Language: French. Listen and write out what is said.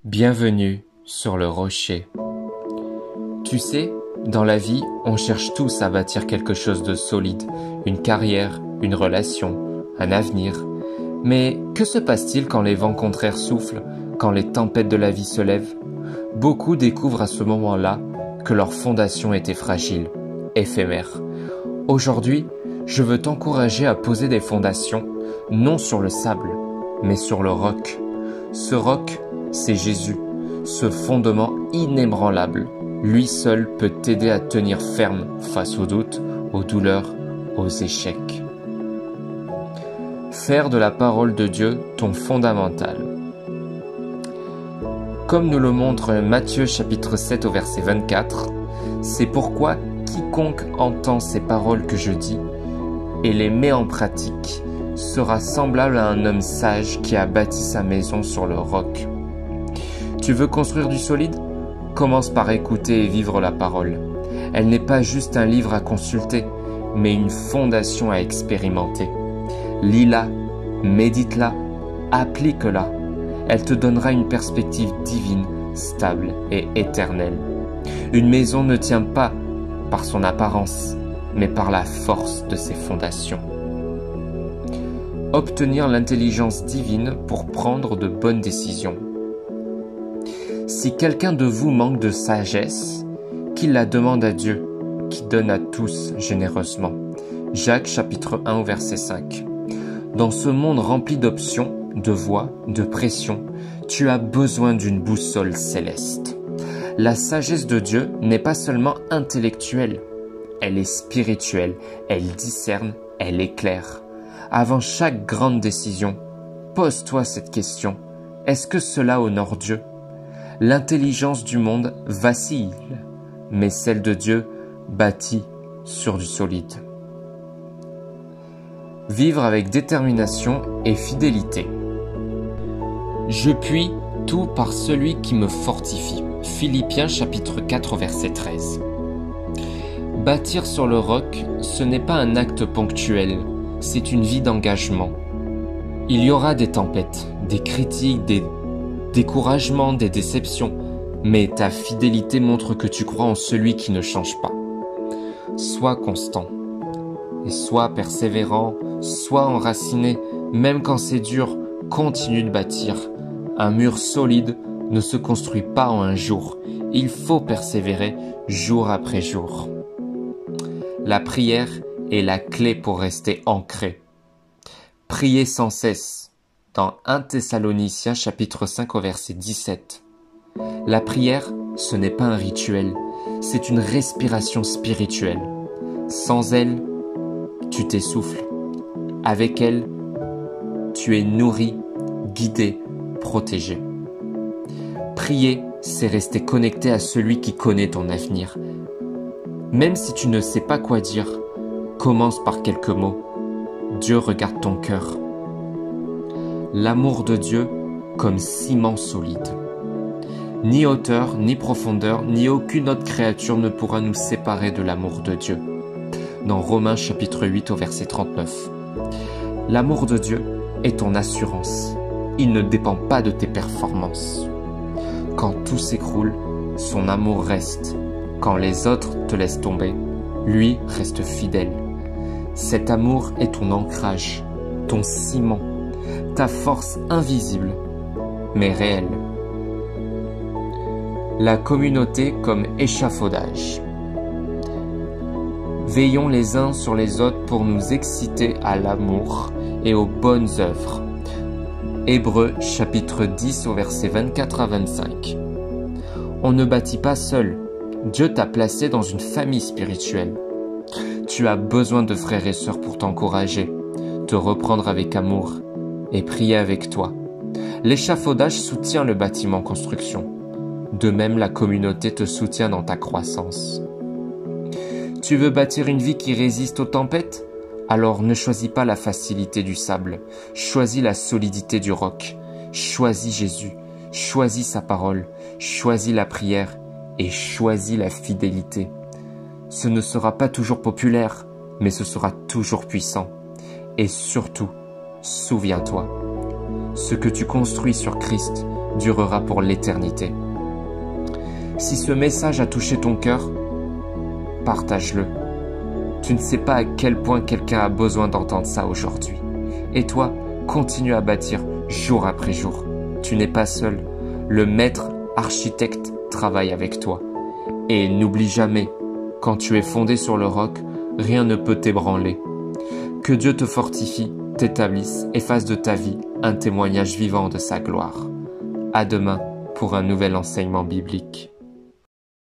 Bienvenue sur le rocher. Tu sais, dans la vie, on cherche tous à bâtir quelque chose de solide, une carrière, une relation, un avenir. Mais que se passe-t-il quand les vents contraires soufflent, quand les tempêtes de la vie se lèvent? Beaucoup découvrent à ce moment-là que leur fondation était fragile, éphémère. Aujourd'hui, je veux t'encourager à poser des fondations, non sur le sable, mais sur le roc. Ce roc, c'est Jésus, ce fondement inébranlable. Lui seul peut t'aider à tenir ferme face aux doutes, aux douleurs, aux échecs. Faire de la parole de Dieu ton fondamental. Comme nous le montre Matthieu chapitre 7 au verset 24, c'est pourquoi quiconque entend ces paroles que je dis et les met en pratique sera semblable à un homme sage qui a bâti sa maison sur le roc. Tu veux construire du solide? Commence par écouter et vivre la parole. Elle n'est pas juste un livre à consulter, mais une fondation à expérimenter. Lis-la, médite-la, applique-la. Elle te donnera une perspective divine, stable et éternelle. Une maison ne tient pas par son apparence, mais par la force de ses fondations. Obtenir l'intelligence divine pour prendre de bonnes décisions. Si quelqu'un de vous manque de sagesse, qu'il la demande à Dieu, qui donne à tous généreusement. Jacques chapitre 1 verset 5. Dans ce monde rempli d'options, de voies, de pressions, tu as besoin d'une boussole céleste. La sagesse de Dieu n'est pas seulement intellectuelle, elle est spirituelle, elle discerne, elle éclaire. Avant chaque grande décision, pose-toi cette question. Est-ce que cela honore Dieu? L'intelligence du monde vacille, mais celle de Dieu bâtit sur du solide. Vivre avec détermination et fidélité. Je puis tout par celui qui me fortifie. Philippiens chapitre 4 verset 13. Bâtir sur le roc, ce n'est pas un acte ponctuel, c'est une vie d'engagement. Il y aura des tempêtes, des critiques, des découragements, des déceptions, mais ta fidélité montre que tu crois en celui qui ne change pas. Sois constant, et sois persévérant, sois enraciné, même quand c'est dur, continue de bâtir. Un mur solide ne se construit pas en un jour, il faut persévérer jour après jour. La prière est la clé pour rester ancré. Priez sans cesse. Dans 1 Thessaloniciens chapitre 5 au verset 17. La prière, ce n'est pas un rituel, c'est une respiration spirituelle. Sans elle, tu t'essouffles. Avec elle, tu es nourri, guidé, protégé. Prier, c'est rester connecté à celui qui connaît ton avenir. Même si tu ne sais pas quoi dire, commence par quelques mots. Dieu regarde ton cœur. L'amour de Dieu comme ciment solide. Ni hauteur, ni profondeur, ni aucune autre créature ne pourra nous séparer de l'amour de Dieu. Dans Romains chapitre 8 au verset 39. L'amour de Dieu est ton assurance. Il ne dépend pas de tes performances. Quand tout s'écroule, son amour reste. Quand les autres te laissent tomber, lui reste fidèle. Cet amour est ton ancrage, ton ciment, ta force invisible, mais réelle. La communauté comme échafaudage. Veillons les uns sur les autres pour nous exciter à l'amour et aux bonnes œuvres. Hébreux chapitre 10 au verset 24 à 25. On ne bâtit pas seul. Dieu t'a placé dans une famille spirituelle. Tu as besoin de frères et sœurs pour t'encourager, te reprendre avec amour et prier avec toi. L'échafaudage soutient le bâtiment en construction. De même, la communauté te soutient dans ta croissance. Tu veux bâtir une vie qui résiste aux tempêtes? Alors ne choisis pas la facilité du sable. Choisis la solidité du roc. Choisis Jésus. Choisis sa parole. Choisis la prière et choisis la fidélité. Ce ne sera pas toujours populaire, mais ce sera toujours puissant. Et surtout, souviens-toi, ce que tu construis sur Christ durera pour l'éternité. Si ce message a touché ton cœur, partage-le. Tu ne sais pas à quel point quelqu'un a besoin d'entendre ça aujourd'hui. Et toi, continue à bâtir jour après jour. Tu n'es pas seul. Le maître architecte travaille avec toi. Et n'oublie jamais, quand tu es fondé sur le roc, rien ne peut t'ébranler. Que Dieu te fortifie, t'établisse et fasse de ta vie un témoignage vivant de sa gloire. À demain pour un nouvel enseignement biblique.